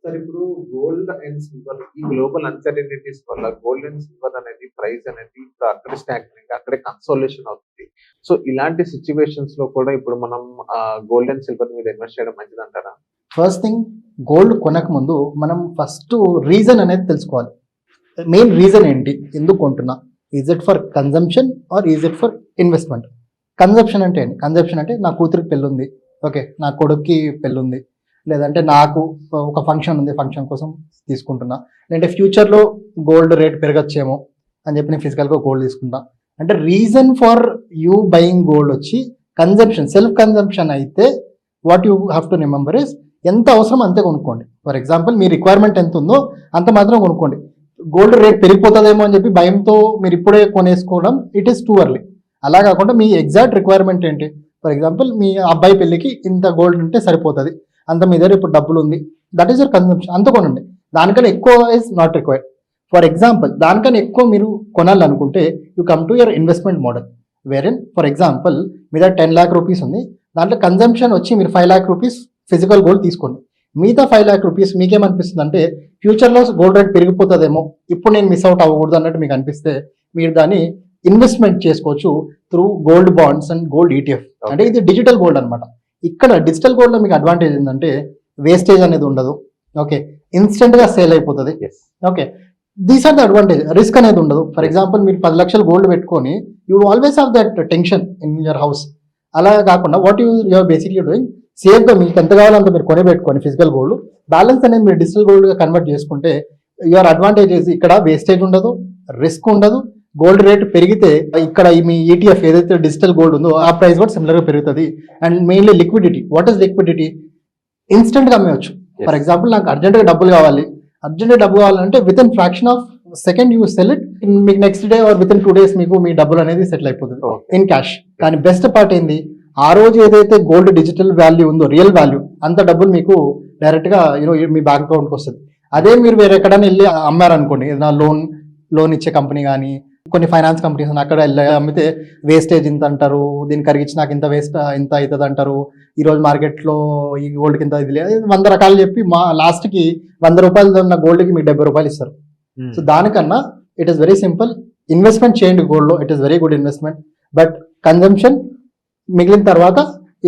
Sir ఇప్పుడు gold and silver ఈ global uncertainties వల్ల గోల్డ్ అండ్ సిల్వర్ అనేది ప్రైస్ అనేది ఇప్పుడు అక్కడే స్టాగ్నెంట్ అక్కడే కన్సోలేషన్ అవుతుంది. సో ఇలాంటి సిచ్యువేషన్స్ లో కూడా ఇప్పుడు మనం గోల్డ్ అండ్ సిల్వర్ మీద ఇన్వెస్ట్ చేయడం మంచిది అంటారా? ఫస్ట్ థింగ్, గోల్డ్ కొనక ముందు మనం ఫస్ట్ రీజన్ అనేది తెలుసుకోవాలి. మెయిన్ రీజన్ ఏంటి, ఎందుకు కొంటున్నా? Is it for consumption or is it for investment? Consumption అంటే ఏంటి? కన్జంప్షన్ అంటే నా కూతురికి పెళ్ళి ఉంది, ఓకే, నా కొడుక్కి పెళ్ళి ఉంది, లేదంటే నాకు ఒక ఫంక్షన్ ఉంది, ఫంక్షన్ కోసం తీసుకుంటున్నా, లేదంటే ఫ్యూచర్లో గోల్డ్ రేట్ పెరగచ్చేమో అని చెప్పి నేను ఫిజికల్గా గోల్డ్ తీసుకుంటా. అంటే reason for you buying gold వచ్చి కన్జంప్షన్, సెల్ఫ్ కన్జంప్షన్ అయితే what you have to remember is ఎంత అవసరం అంతే కొనుక్కోండి. ఫర్ ఎగ్జాంపుల్ మీ రిక్వైర్మెంట్ ఎంత ఉందో అంత మాత్రం కొనుక్కోండి. గోల్డ్ రేట్ పెరిగిపోతుందేమో అని చెప్పి భయంతో మీరు ఇప్పుడే కొనేసుకోవడం ఇట్ ఈస్ టూ ఎర్లీ. అలా కాకుండా మీ ఎగ్జాక్ట్ రిక్వైర్మెంట్ ఏంటి? ఫర్ ఎగ్జాంపుల్ మీ అబ్బాయి పెళ్ళికి ఇంత గోల్డ్ ఉంటే సరిపోతుంది, అంత మీ దగ్గర ఇప్పుడు డబ్బులు ఉంది, దట్ ఈస్ యువర్ కన్జంప్షన్, అంత కొనండి. దానికన్నా ఎక్కువ is not required. For example దానికన్నా ఎక్కువ మీరు కొనాలనుకుంటే you come to your investment model, wherein for example మీ దగ్గర 10 lakh రూపీస్ ఉంది, దాంట్లో కన్జంప్షన్ వచ్చి మీరు 5 lakh రూపీస్ ఫిజికల్ గోల్డ్ తీసుకోండి. మిగతా 5 lakh రూపీస్ మీకేమనిపిస్తుంది అంటే ఫ్యూచర్లో గోల్డ్ రేట్ పెరిగిపోతుందేమో, ఇప్పుడు నేను మిస్ అవుట్ అవ్వకూడదు అన్నట్టు మీకు అనిపిస్తే మీరు దాన్ని ఇన్వెస్ట్మెంట్ చేసుకోవచ్చు through gold bonds and gold ETF. అంటే ఇది డిజిటల్ గోల్డ్ అనమాట. ఇక్కడ డిజిటల్ గోల్డ్లో మీకు అడ్వాంటేజ్ ఏంటంటే వేస్టేజ్ అనేది ఉండదు, ఓకే, ఇన్స్టెంట్గా సేల్ అయిపోతుంది, okay, these are the advantage. Risk అనేది ఉండదు. ఫర్ ఎగ్జాంపుల్ మీరు 10 లక్షలు గోల్డ్ పెట్టుకొని you always have that tension in your house. అలా కాకుండా వాట్ యూఆర్ బేసిక్లీ డూయింగ్, సేఫ్గా మీకు ఎంత కావాలంటే మీరు కొనిపెట్టుకొని ఫిజికల్ గోల్డ్, బ్యాలెన్స్ అనేది మీరు డిజిటల్ గోల్డ్గా కన్వర్ట్ చేసుకుంటే యువర్ అడ్వాంటేజెస్ ఇక్కడ వేస్టేజ్ ఉండదు, రిస్క్ ఉండదు. గోల్డ్ రేట్ పెరిగితే ఇక్కడ మీ ఈటీఎఫ్ ఏదైతే డిజిటల్ గోల్డ్ ఉందో ఆ ప్రైస్ కూడా సిమిలర్గా పెరుగుతుంది. And mainly liquidity. What is liquidity? ఇన్స్టెంట్గా అమ్మేయచ్చు. ఫర్ ఎగ్జాంపుల్ నాకు అర్జెంట్గా డబ్బులు కావాలంటే within fraction of second you sell it, మీకు next day or within 2 days మీకు మీ డబ్బులు అనేది సెటిల్ అయిపోతుంది ఇన్ క్యాష్. కానీ బెస్ట్ పార్ట్ ఏంది, ఆ రోజు ఏదైతే గోల్డ్ డిజిటల్ వాల్యూ ఉందో, రియల్ వాల్యూ, అంత డబ్బులు మీకు డైరెక్ట్గా మీ బ్యాంక్ అకౌంట్కి వస్తుంది. అదే మీరు వేరే ఎక్కడైనా వెళ్ళి అమ్మారనుకోండి, ఏదైనా లోన్ ఇచ్చే కంపెనీ కానీ కొన్ని ఫైనాన్స్ కంపెనీస్ అక్కడ వెళ్ళి అమ్మితే వేస్టేజ్ ఇంత అంటారు, దీన్ని కరిగించి నాకు ఇంత ఇంత అవుతుంది అంటారు, ఈరోజు మార్కెట్లో ఈ గోల్డ్కి ఇంత ఇది లేదు, 100 రకాలు చెప్పి మా లాస్ట్కి 100 రూపాయలు ఉన్న గోల్డ్కి మీకు 70 రూపాయలు ఇస్తారు. సో దానికన్నా it is very simple, investment చేయండి గోల్డ్లో, it is very good investment. But consumption మిగిలిన తర్వాత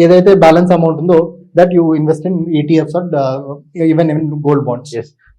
ఏదైతే బ్యాలెన్స్ అమౌంట్ ఉందో that you invest in ETFs or even in gold bonds.